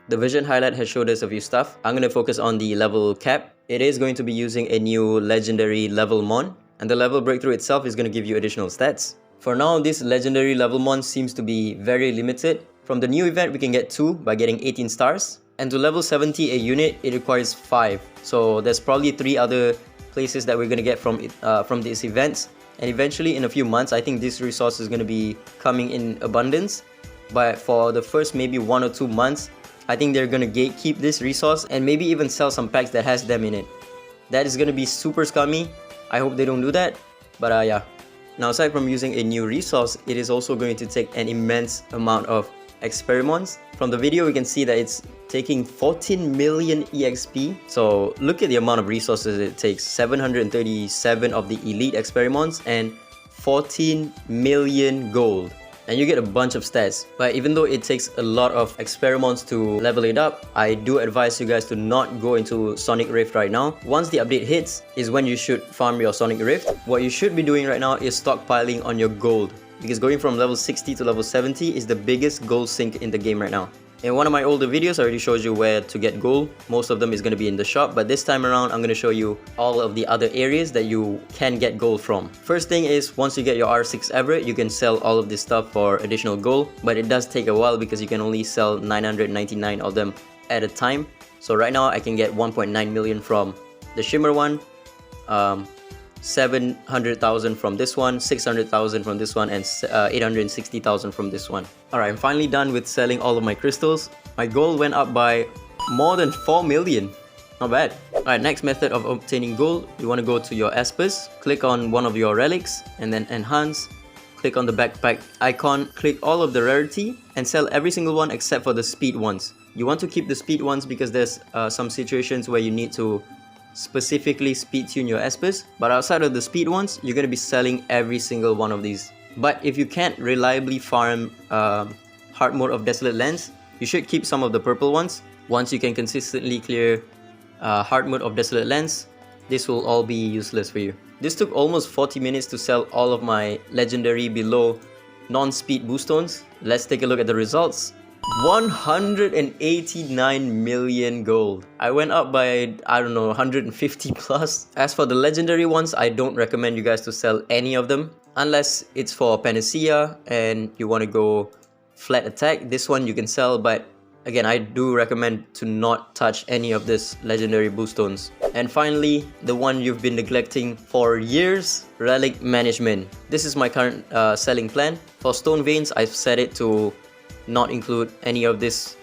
The vision highlight has showed us a few stuff. I'm going to focus on the level cap. It is going to be using a new legendary level mon, and the level breakthrough itself is going to give you additional stats. For now, this legendary level mon seems to be very limited. From the new event, we can get 2 by getting 18 stars. And to level 70 a unit, it requires 5. So there's probably 3 other places that we're going to get from these events. And eventually, in a few months, I think this resource is going to be coming in abundance. But for the first maybe 1 or 2 months, I think they're going to gatekeep this resource and maybe even sell some packs that has them in it. That is going to be super scummy. I hope they don't do that. But yeah. Now, aside from using a new resource, it is also going to take an immense amount of experiments. From the video, we can see that it's taking 14 million EXP. So look at the amount of resources it takes. 737 of the elite experiments and 14 million gold. And you get a bunch of stats. But even though it takes a lot of experiments to level it up, I do advise you guys to not go into Sonic Rift right now. Once the update hits is when you should farm your Sonic Rift. What you should be doing right now is stockpiling on your gold, because going from level 60 to level 70 is the biggest gold sink in the game right now. In one of my older videos, I already showed you where to get gold. Most of them is going to be in the shop, but this time around, I'm going to show you all of the other areas that you can get gold from. First thing is, once you get your R6 Everett, you can sell all of this stuff for additional gold, but it does take a while because you can only sell 999 of them at a time. So right now, I can get 1.9 million from the Shimmer one, 700,000 from this one, 600,000 from this one, and 860,000 from this one. Alright, I'm finally done with selling all of my crystals. My gold went up by more than 4 million. Not bad. Alright, next method of obtaining gold, you want to go to your Espers, click on one of your relics, and then enhance. Click on the backpack icon, click all of the rarity, and sell every single one except for the speed ones. You want to keep the speed ones because there's some situations where you need to specifically speed tune your Espers, but outside of the speed ones, you're going to be selling every single one of these. But if you can't reliably farm hard mode of Desolate Lands, you should keep some of the purple ones. Once you can consistently clear hard mode of Desolate Lands, this will all be useless for you. This took almost 40 minutes to sell all of my legendary below non-speed boost stones. Let's take a look at the results. 189 million gold. I went up by, I don't know, 150 plus. As for the legendary ones, I don't recommend you guys to sell any of them unless it's for Panacea and you want to go flat attack. This one you can sell, but again, I do recommend to not touch any of this legendary boost stones. And finally, the one you've been neglecting for years, Relic Management. This is my current selling plan. For Stone Veins, I've set it to not include any of this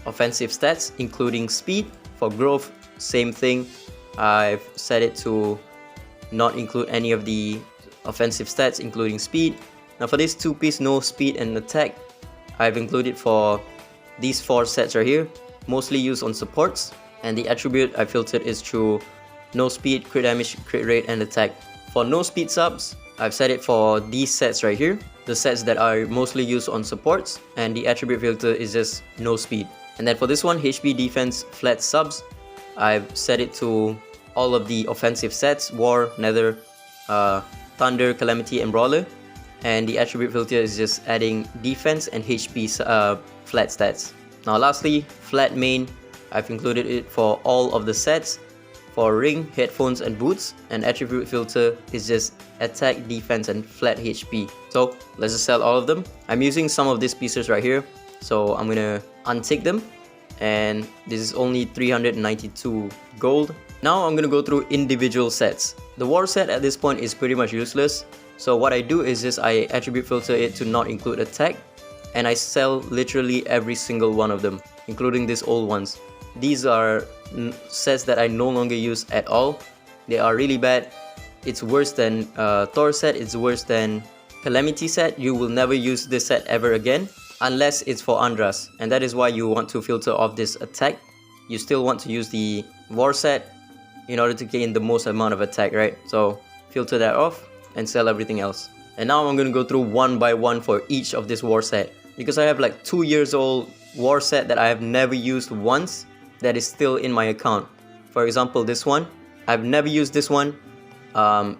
offensive stats, including speed. For growth, same thing. I've set it to not include any of the offensive stats, including speed. Now for this 2-piece no speed and attack, I've included for these 4 sets right here, mostly used on supports, and the attribute I filtered is through no speed, crit damage, crit rate, and attack. For no speed subs, I've set it for these sets right here, the sets that are mostly used on supports, and the attribute filter is just no speed. And then for this one, HP defense flat subs, I've set it to all of the offensive sets, War, Nether, Thunder, Calamity, and Brawler. And the attribute filter is just adding defense and HP flat stats. Now lastly, flat main, I've included it for all of the sets. For ring, headphones, and boots, and attribute filter is just attack, defense, and flat HP. So let's just sell all of them. I'm using some of these pieces right here, so I'm gonna untick them, and this is only 392 gold. Now I'm gonna go through individual sets. The war set at this point is pretty much useless, so what I do is just I attribute filter it to not include attack, and I sell literally every single one of them, including these old ones. These are sets that I no longer use at all. They are really bad. It's worse than Thor set, it's worse than Calamity set. You will never use this set ever again unless it's for Andras, and that is why you want to filter off this attack. You still want to use the war set in order to gain the most amount of attack, right? So filter that off and sell everything else. And now I'm gonna go through one by one for each of this war set, because I have like 2 years old war set that I have never used once that is still in my account. For example, this one, I've never used this one.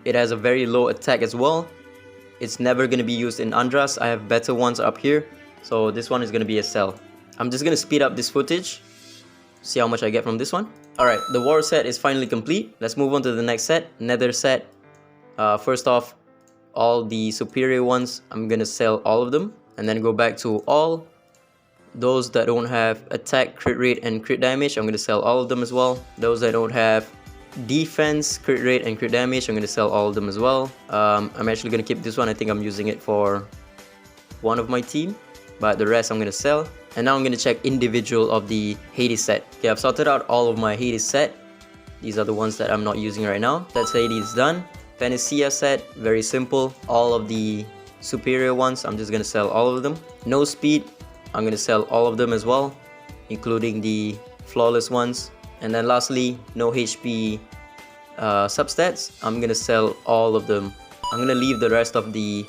It has a very low attack as well. It's never going to be used in Andras. I have better ones up here, so this one is going to be a sell. I'm just gonna speed up this footage, see how much I get from this one. Alright, the war set is finally complete. Let's move on to the next set, nether set. First off, all the superior ones, I'm gonna sell all of them, and then go back to all. Those that don't have attack, crit rate, and crit damage, I'm gonna sell all of them as well. Those that don't have defense, crit rate, and crit damage, I'm gonna sell all of them as well. I'm actually gonna keep this one. I think I'm using it for one of my team, but the rest I'm gonna sell. And now I'm gonna check individual of the Hades set. Okay, I've sorted out all of my Hades set. These are the ones that I'm not using right now. That's Hades done. Panacea set, very simple. All of the superior ones, I'm just gonna sell all of them. No speed, I'm gonna sell all of them as well, including the flawless ones. And then lastly, no HP substats, I'm gonna sell all of them. I'm gonna leave the rest of the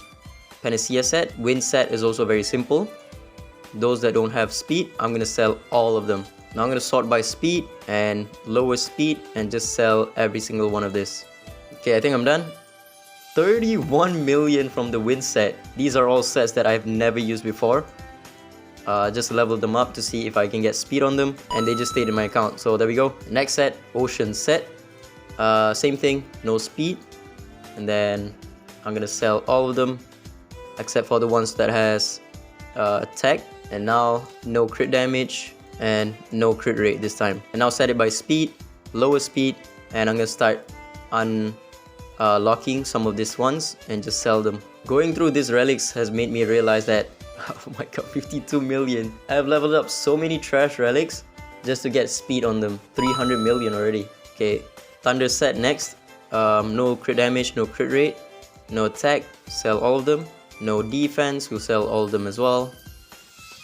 Panacea set. Wind set is also very simple. Those that don't have speed, I'm gonna sell all of them. Now I'm gonna sort by speed and lowest speed and just sell every single one of this. Okay, I think I'm done. 31 million from the wind set. These are all sets that I've never used before. Just leveled them up to see if I can get speed on them, and they just stayed in my account. So there we go. Next set, ocean set. Same thing, no speed. And then I'm gonna sell all of them except for the ones that has attack. And now no crit damage and no crit rate this time. And now set it by speed, lowest speed, and I'm gonna start unlocking some of these ones and just sell them. Going through these relics has made me realize that oh my god, 52 million. I have leveled up so many trash relics just to get speed on them. 300 million already. Okay, thunder set next. No crit damage, no crit rate, no attack, sell all of them. No defense, we'll sell all of them as well.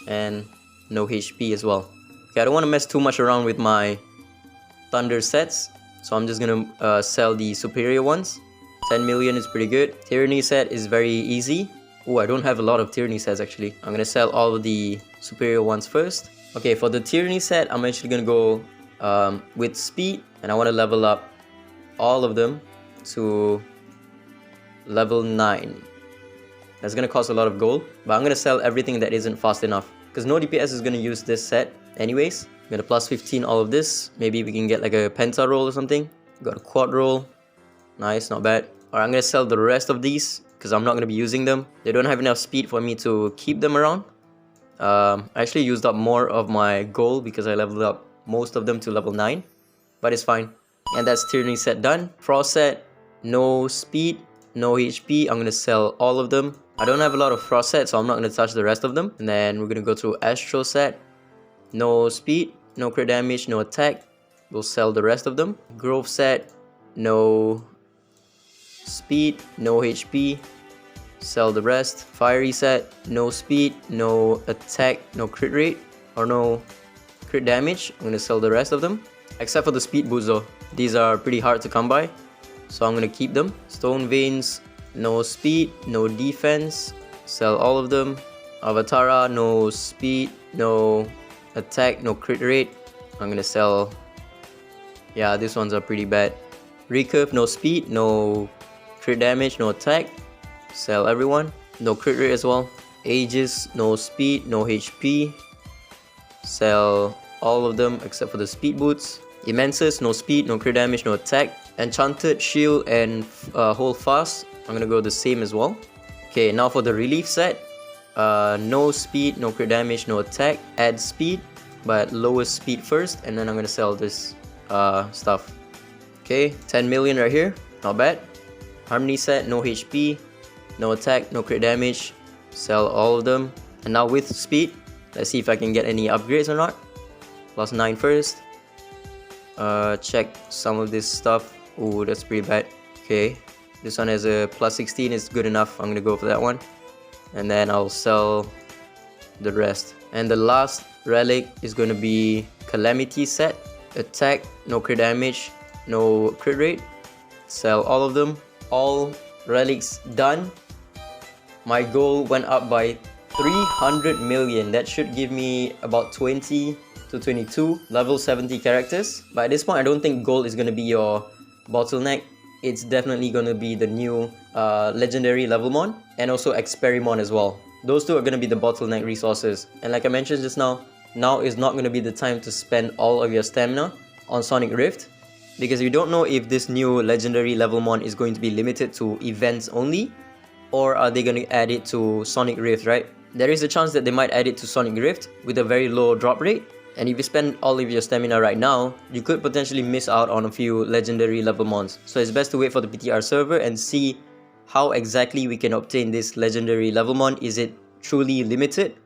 And no HP as well. Okay, I don't want to mess too much around with my thunder sets, so I'm just gonna sell the superior ones. 10 million is pretty good. Tyranny set is very easy. Oh, I don't have a lot of tyranny sets actually. I'm gonna sell all of the superior ones first. Okay, for the tyranny set, I'm actually gonna go with speed, and I want to level up all of them to level 9. That's gonna cost a lot of gold, but I'm gonna sell everything that isn't fast enough, because no DPS is gonna use this set anyways. I'm gonna plus 15 all of this. Maybe we can get like a penta roll or something. Got a quad roll. Nice, not bad. Alright, I'm gonna sell the rest of these because I'm not gonna be using them. They don't have enough speed for me to keep them around. I actually used up more of my gold because I leveled up most of them to level 9, but it's fine. And that's tyranny set done. Frost set, no speed, no HP. I'm gonna sell all of them. I don't have a lot of frost set, so I'm not gonna touch the rest of them. And then we're gonna go through astro set. No speed, no crit damage, no attack. We'll sell the rest of them. Grove set, no speed, no HP. Sell the rest. Fiery set, no speed, no attack, no crit rate, or no crit damage. I'm gonna sell the rest of them, except for the speed boots though. These are pretty hard to come by, so I'm gonna keep them. Stone veins, no speed, no defense. Sell all of them. Avatara, no speed, no attack, no crit rate. I'm gonna sell. Yeah, these ones are pretty bad. Recurve, no speed, no crit damage, no attack. Sell everyone. No crit rate as well. Ggez, no speed, no HP. Sell all of them except for the speed boots. Immensus, no speed, no crit damage, no attack. Enchanted shield and hold fast, I'm gonna go the same as well. Okay, now for the relief set. No speed, no crit damage, no attack. Add speed, but lowest speed first, and then I'm gonna sell this stuff. Okay, 10 million right here, not bad. Harmony set, no HP, no attack, no crit damage. Sell all of them. And now with speed, let's see if I can get any upgrades or not. Plus 9 first. Check some of this stuff. Ooh, that's pretty bad. Okay, this one has a plus 16, is good enough. I'm gonna go for that one, and then I'll sell the rest. And the last relic is gonna be Calamity set. Attack, no crit damage, no crit rate. Sell all of them. All relics done. My goal went up by 300 million. That should give me about 20 to 22 level 70 characters. But at this point, I don't think gold is gonna be your bottleneck. It's definitely gonna be the new legendary levelmon and also experimon as well. Those two are gonna be the bottleneck resources. And like I mentioned just now, now is not going to be the time to spend all of your stamina on Sonic Rift, because you don't know if this new legendary level mon is going to be limited to events only, or are they going to add it to Sonic Rift, right? There is a chance that they might add it to Sonic Rift with a very low drop rate, and if you spend all of your stamina right now, you could potentially miss out on a few legendary level mons. So it's best to wait for the PTR server and see how exactly we can obtain this legendary level mon. Is it truly limited,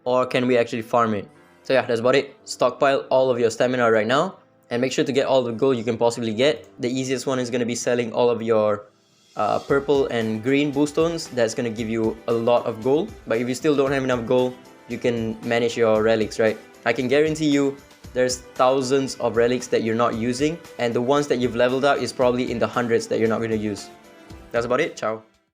or can we actually farm it? So yeah, that's about it. Stockpile all of your stamina right now, and make sure to get all the gold you can possibly get. The easiest one is going to be selling all of your purple and green boost stones. That's going to give you a lot of gold. But if you still don't have enough gold, you can manage your relics, right? I can guarantee you there's thousands of relics that you're not using, and the ones that you've leveled up is probably in the hundreds that you're not going to use. That's about it. Ciao.